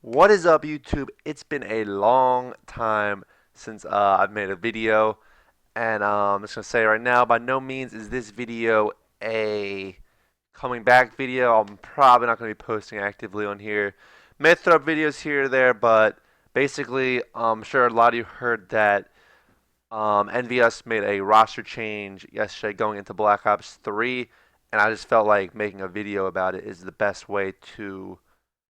What is up, YouTube? It's been a long time since I've made a video, and I'm just gonna say right now, by no means is this video a coming back video. I'm probably not gonna be posting actively on here. May throw up videos here or there, but basically, I'm sure a lot of you heard that NVS made a roster change yesterday going into Black Ops 3, and I just felt like making a video about it is the best way to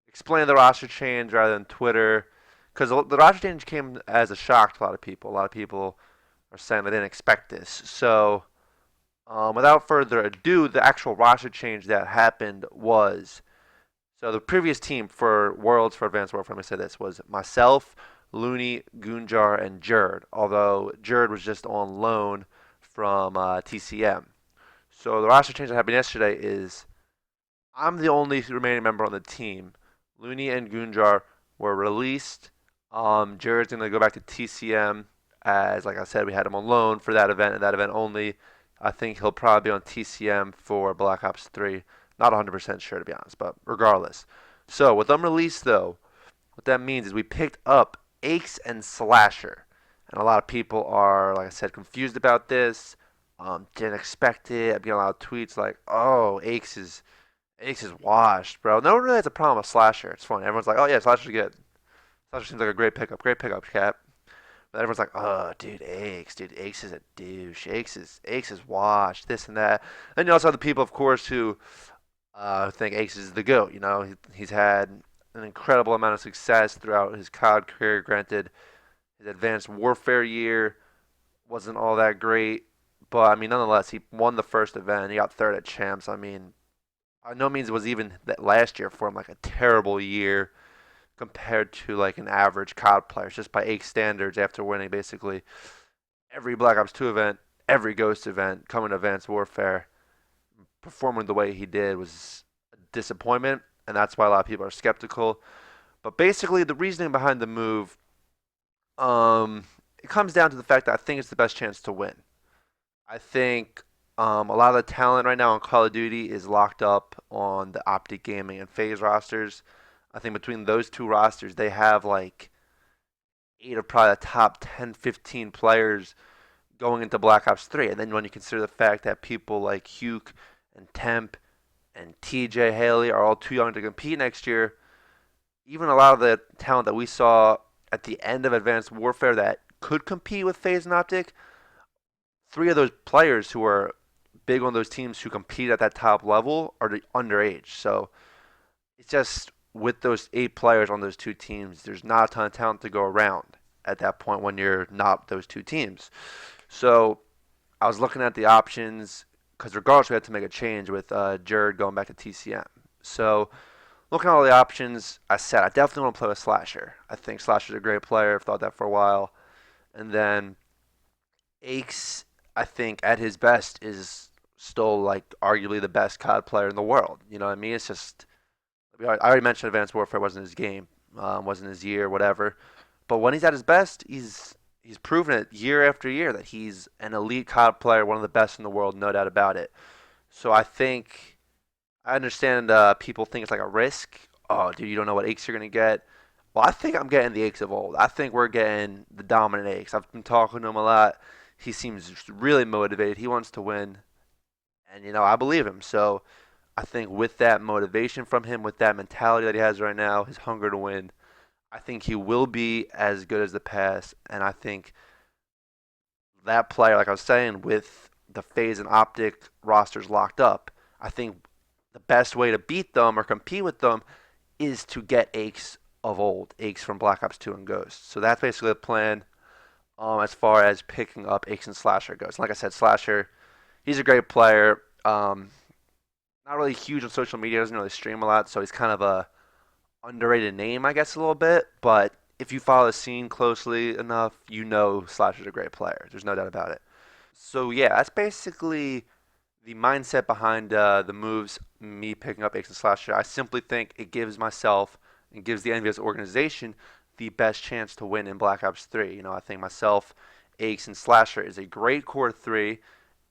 explain the roster change rather than Twitter, because the roster change came as a shock to a lot of people. A lot of people are saying they didn't expect this. So, without further ado, the actual roster change that happened was so the previous team for Worlds for Advanced Warfare. Let me say this was myself, Looney, Gunjar, and Jerd. Although Jerd was just on loan from TCM. So the roster change that happened yesterday is I'm the only remaining member on the team. Looney and Gunjar were released. Jared's going to go back to TCM as, like I said, we had him on loan for that event and that event only. I think he'll probably be on TCM for Black Ops 3. Not 100% sure, to be honest, but regardless. So, with them released, though, what that means is we picked up Aches and Slasher. And a lot of people are, like I said, confused about this. Didn't expect it. I'm getting a lot of tweets like, oh, Ace is washed, bro. No one really has a problem with Slasher. It's funny. Everyone's like, oh, yeah, Slasher's good. Slasher seems like a great pickup. Great pickup, Cap. But everyone's like, oh, dude, Ace. Dude, Ace is a douche. Ace is washed, this and that. And you also have the people, of course, who think Ace is the GOAT. You know, he's had an incredible amount of success throughout his COD career. Granted, his Advanced Warfare year wasn't all that great. But, I mean, nonetheless, he won the first event. He got third at Champs. I mean, by no means was even that last year for him like a terrible year compared to like an average COD player, just by Ake standards after winning basically every Black Ops 2 event, every Ghost event, coming to Advanced Warfare, performing the way he did was a disappointment, and that's why a lot of people are skeptical. But basically, the reasoning behind the move, it comes down to the fact that I think it's the best chance to win. I think a lot of the talent right now on Call of Duty is locked up on the Optic Gaming and FaZe rosters. I think between those two rosters, they have like eight of probably the top 10, 15 players going into Black Ops 3. And then when you consider the fact that people like Huke and Temp and TJ Haley are all too young to compete next year, even a lot of the talent that we saw at the end of Advanced Warfare that could compete with FaZe and Optic, three of those players who are big on those teams who compete at that top level are underage. So it's just with those eight players on those two teams, there's not a ton of talent to go around at that point when you're not those two teams. So I was looking at the options because regardless, we had to make a change with Jared going back to TCM. So looking at all the options, I said I definitely want to play with Slasher. I think Slasher's a great player. I've thought that for a while. And then Aches, I think at his best is still like arguably the best COD player in the world. You know what I mean? It's just I already mentioned Advanced Warfare wasn't his game, wasn't his year, whatever. But when he's at his best, he's proven it year after year that he's an elite COD player, one of the best in the world, no doubt about it. So I think I understand people think it's like a risk. Oh, dude, you don't know what aches you're gonna get. Well, I think I'm getting the aches of old. I think we're getting the dominant aches. I've been talking to him a lot. He seems really motivated. He wants to win, and I believe him. So I think with that motivation from him, with that mentality that he has right now, his hunger to win, I think he will be as good as the past. And I think that player, like I was saying, with the FaZe and Optic rosters locked up, I think the best way to beat them or compete with them is to get Aches of old, Aches from Black Ops 2 and Ghost. So that's basically the plan as far as picking up Aches and Slasher goes. Like I said, Slasher, he's a great player. Not really huge on social media, doesn't really stream a lot, so he's kind of a underrated name, I guess, a little bit. But if you follow the scene closely enough, you know Slasher's a great player. There's no doubt about it. So yeah, that's basically the mindset behind the moves. Me picking up Ace and Slasher. I simply think it gives myself and gives the NVS organization the best chance to win in Black Ops 3. I think myself, Ace, and Slasher is a great core three.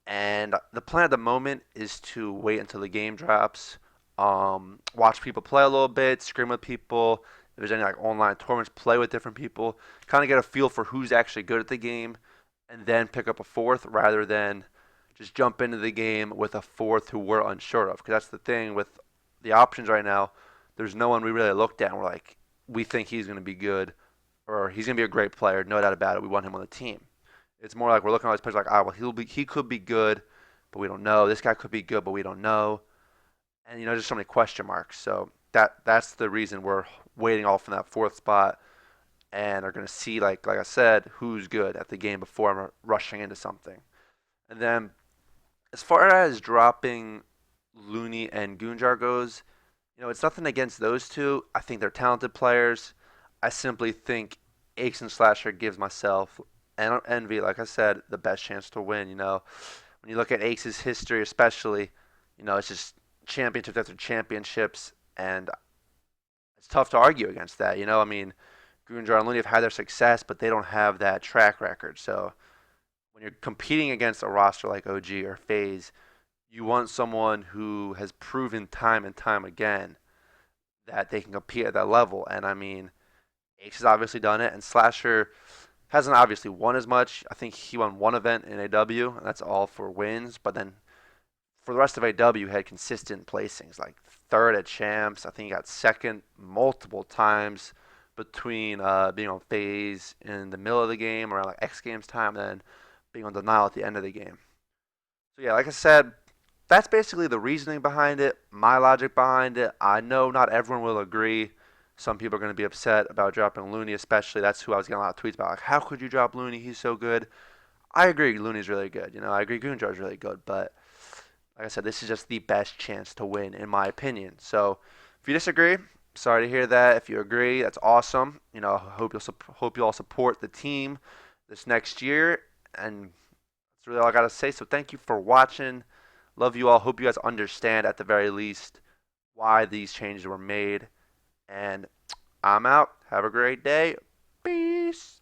And the plan at the moment is to wait until the game drops, watch people play a little bit, scrim with people, there's any like online tournaments, play with different people, kind of get a feel for who's actually good at the game, and then pick up a fourth rather than just jump into the game with a fourth who we're unsure of. Because that's the thing with the options right now. There's no one we really looked at and we're like, we think he's going to be good or he's going to be a great player, no doubt about it. We want him on the team. It's more like we're looking at these players like, ah, well, he could be good, but we don't know. This guy could be good, but we don't know. And just so many question marks. So that's the reason we're waiting off in that fourth spot and are going to see like I said, who's good at the game before I'm rushing into something. And then as far as dropping Looney and Gunjar goes, it's nothing against those two. I think they're talented players. I simply think Ace and Slasher gives myself and Envy, like I said, the best chance to win. When you look at Ace's history, especially, it's just championships after championships, and it's tough to argue against that. I mean, Gunjar and Looney have had their success, but they don't have that track record. So when you're competing against a roster like OG or FaZe, you want someone who has proven time and time again that they can compete at that level. And I mean, Ace has obviously done it, and Slasher hasn't obviously won as much. I think he won one event in AW, and that's all for wins. But then for the rest of AW, he had consistent placings, like third at champs. I think he got second multiple times between being on FaZe in the middle of the game around like X Games time, and then being on Denial at the end of the game. So yeah, like I said, that's basically the reasoning behind it, my logic behind it. I know not everyone will agree. Some people are going to be upset about dropping Looney, especially. That's who I was getting a lot of tweets about. Like, how could you drop Looney? He's so good. I agree, Looney's really good. I agree, Gunjar's really good. But like I said, this is just the best chance to win, in my opinion. So if you disagree, sorry to hear that. If you agree, that's awesome. Hope you all support the team this next year. And that's really all I got to say. So thank you for watching. Love you all. Hope you guys understand at the very least why these changes were made. And I'm out. Have a great day. Peace.